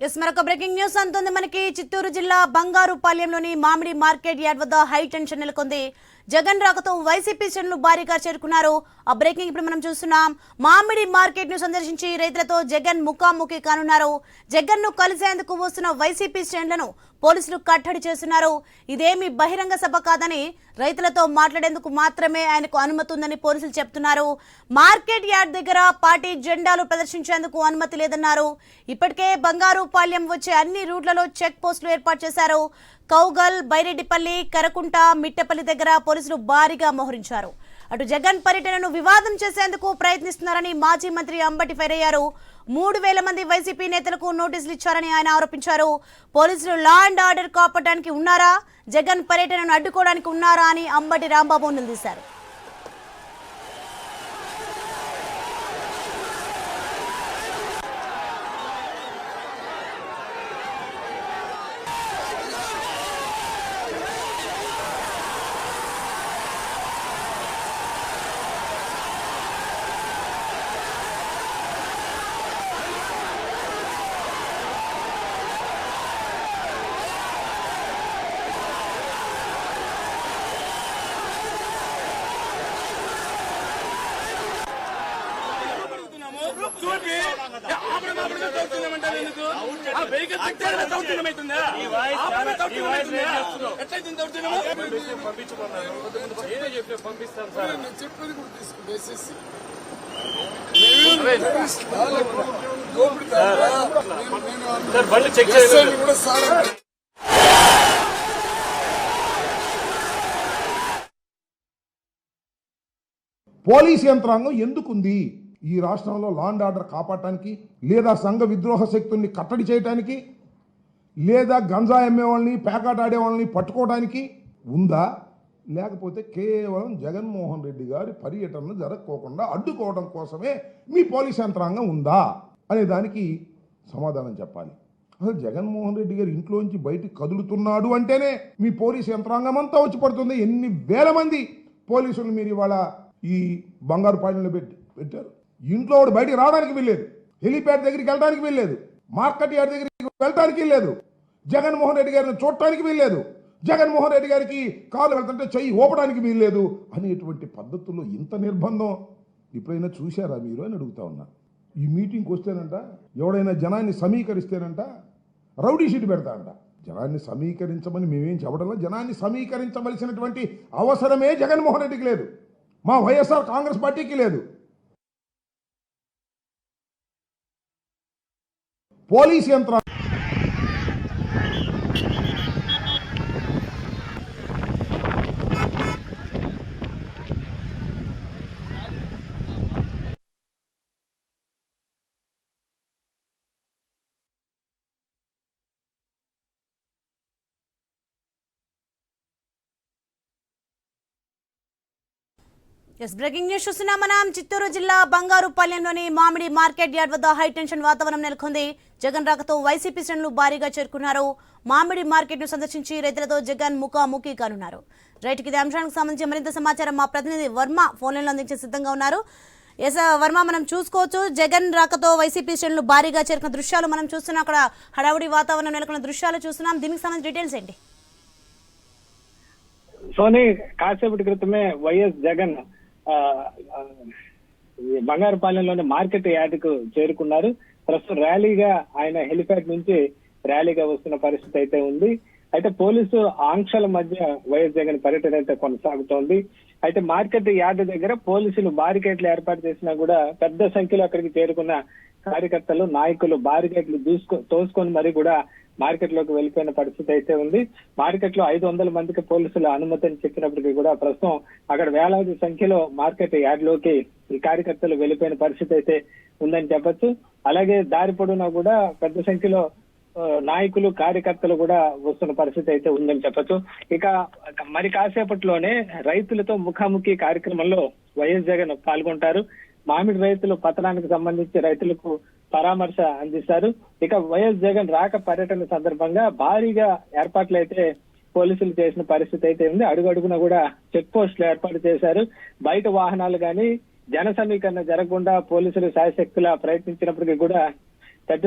మరొక breaking news అంతుంది మనకి. చిత్తూరు జిల్లా బంగారుపాలెంలోని మామిడి మార్కెట్ యార్డ్ వద్ద హై టెన్షన్ నెలకొంది. జగన్ రాకతో వైసీపీ శ్రేణులు భారీగా చేరుకున్నారు. ఆ బ్రేకింగ్ ఇప్పుడు మనం చూస్తున్నాం. మామిడి మార్కెట్ ను సందర్శించి రైతులతో జగన్ ముఖాముఖి కానున్నారు. జగన్ ను కలిసేందుకు వస్తున్న వైసీపీ శ్రేణులను పోలీసులు కట్టడి చేస్తున్నారు. ఇదేమి బహిరంగ సభ కాదని, రైతులతో మాట్లాడేందుకు మాత్రమే ఆయనకు అనుమతి ఉందని పోలీసులు చెప్తున్నారు. మార్కెట్ యార్డ్ దగ్గర పార్టీ జెండాలు ప్రదర్శించేందుకు అనుమతి లేదన్నారు. ఇప్పటికే బంగారుపాలెం వచ్చే అన్ని రూట్లలో చెక్ పోస్టులు ఏర్పాటు చేశారు. కౌగల్, బైరెడ్డిపల్లి, కరకుంట, మిట్టపల్లి దగ్గర పోలీసులు భారీగా మోహరించారు. అటు జగన్ పర్యటనను వివాదం చేసేందుకు ప్రయత్నిస్తున్నారని మాజీ మంత్రి అంబటి ఫైర్ అయ్యారు. 3000 మంది వైసీపీ నేతలకు నోటీసులు ఇచ్చారని ఆయన ఆరోపించారు. పోలీసులు లా అండ్ ఆర్డర్ కాపాడడానికి ఉన్నారా, జగన్ పర్యటనను అడ్డుకోవడానికి ఉన్నారా అని అంబటి రాంబాబు నిలదీశారు. పోలీస్ యంత్రాంగం ఎందుకుంది? ఈ రాష్ట్రంలో లా అండ్ ఆర్డర్ కాపాడటానికి, లేదా సంఘ విద్రోహ శక్తుల్ని కట్టడి చేయడానికి, లేదా గంజా అమ్మేవాళ్ళని, పేకాట ఆడేవాళ్ళని పట్టుకోవడానికి ఉందా? లేకపోతే కేవలం జగన్మోహన్ రెడ్డి గారి పర్యటనను జరగకోకుండా అడ్డుకోవడం కోసమే మీ పోలీస్ యంత్రాంగం ఉందా అనే దానికి సమాధానం చెప్పాలి. అసలు జగన్మోహన్ రెడ్డి గారు ఇంట్లోంచి బయటికి కదులుతున్నాడు అంటేనే మీ పోలీస్ యంత్రాంగం అంతా వచ్చి పడుతుంది. ఎన్ని వేల మంది పోలీసులు మీరు ఇవాళ ఈ బంగారుపాలెంలో పెట్టారు. ఇంట్లో వాడు బయటికి రావడానికి వీల్లేదు, హెలిప్యాడ్ దగ్గరికి వెళ్ళడానికి వీల్లేదు, మార్కెట్ యార్డ్ దగ్గరికి వెళ్ళడానికి వీల్లేదు, జగన్మోహన్ రెడ్డి గారిని చూడటానికి వీల్లేదు, జగన్మోహన్ రెడ్డి గారికి కాలు వెళ్తుంటే చెయ్యి ఊపడానికి వీల్లేదు అనేటువంటి పద్ధతుల్లో ఇంత నిర్బంధం ఎప్పుడైనా చూశారా మీరు అని అడుగుతా ఉన్నా. ఈ మీటింగ్కి వస్తేనంట ఎవడైనా జనాన్ని సమీకరిస్తేనంట రౌడీ షీట్ పెడతా అంట. జనాన్ని సమీకరించమని మేమేం చెప్పడంలో, జనాన్ని సమీకరించవలసినటువంటి అవసరమే జగన్మోహన్ రెడ్డికి లేదు, మా వైఎస్ఆర్ కాంగ్రెస్ పార్టీకి లేదు. పోలీస్ యంత్రాంగం బ్రేకింగ్ న్యూస్ చూస్తున్నాం మనం. చిత్తూరు జిల్లా బంగారుపాలెంలోని మామిడి మార్కెట్ యార్డ్ వద్ద హై టెన్షన్ వాతావరణం నెలకొంది. జగన్ రాకతో వైసీపీ శ్రేణులు భారీగా చేరుకున్నారు. మామిడి మార్కెట్ ను సందర్శించి రైతులతో జగన్ ముఖాముఖి కానున్నారు. రైట్, ఇదే అంశానికి సంబంధించి మరింత సమాచారం మా ప్రతినిధి వర్మ ఫోన్ లైన్ లో అందించే సిద్ధంగా ఉన్నారు. వర్మ, మనం చూసుకోవచ్చు జగన్ రాకతో వైసీపీ శ్రేణులు భారీగా చేరుకున్న దృశ్యాలు మనం చూస్తున్నాం. అక్కడ హడావుడి వాతావరణం నెలకొన్న దృశ్యాలు చూస్తున్నాం. దీనికి సంబంధించి డీటెయిల్స్ ఏంటి? సోని, కాసేపటి క్రితమే వైఎస్ జగన్ బంగారుపాలెంలోని మార్కెట్ యార్డుకు చేరుకున్నారు. ప్రస్తుతం ర్యాలీగా ఆయన హెలిప్యాడ్ నుంచి ర్యాలీగా వస్తున్న పరిస్థితి అయితే ఉంది. అయితే పోలీసు ఆంక్షల మధ్య వైఎస్ జగన్ పర్యటన అయితే కొనసాగుతోంది. అయితే మార్కెట్ యార్డు దగ్గర పోలీసులు బారికేట్లు ఏర్పాటు చేసినా కూడా పెద్ద సంఖ్యలో అక్కడికి చేరుకున్న కార్యకర్తలు, నాయకులు బారికేట్లు తోసుకొని మరీ కూడా మార్కెట్ లోకి వెళ్ళిపోయిన పరిస్థితి అయితే ఉంది. మార్కెట్ లో 500 మందికి పోలీసులు అనుమతిని చెప్పినప్పటికీ కూడా ప్రస్తుతం అక్కడ వేలాది సంఖ్యలో మార్కెట్ యార్డ్ లోకి ఈ కార్యకర్తలు వెళ్ళిపోయిన పరిస్థితి అయితే ఉందని చెప్పొచ్చు. అలాగే దారి పొడవునా కూడా పెద్ద సంఖ్యలో నాయకులు, కార్యకర్తలు కూడా వస్తున్న పరిస్థితి అయితే ఉందని చెప్పొచ్చు. ఇక మరి కాసేపట్లోనే రైతులతో ముఖాముఖి కార్యక్రమంలో వైఎస్ జగన్ పాల్గొంటారు. మామిడి రైతులు పతనానికి సంబంధించి రైతులకు పరామర్శ అందిస్తారు. ఇక వైఎస్ జగన్ రాక పర్యటన సందర్భంగా భారీగా ఏర్పాట్లు అయితే పోలీసులు చేసిన పరిస్థితి అయితే ఉంది. అడుగడుగున కూడా చెక్ పోస్టులు ఏర్పాటు చేశారు. బయట వాహనాలు గాని జన సమీకరణ జరగకుండా పోలీసులు శాయశక్తులా ప్రయత్నించినప్పటికీ కూడా పెద్ద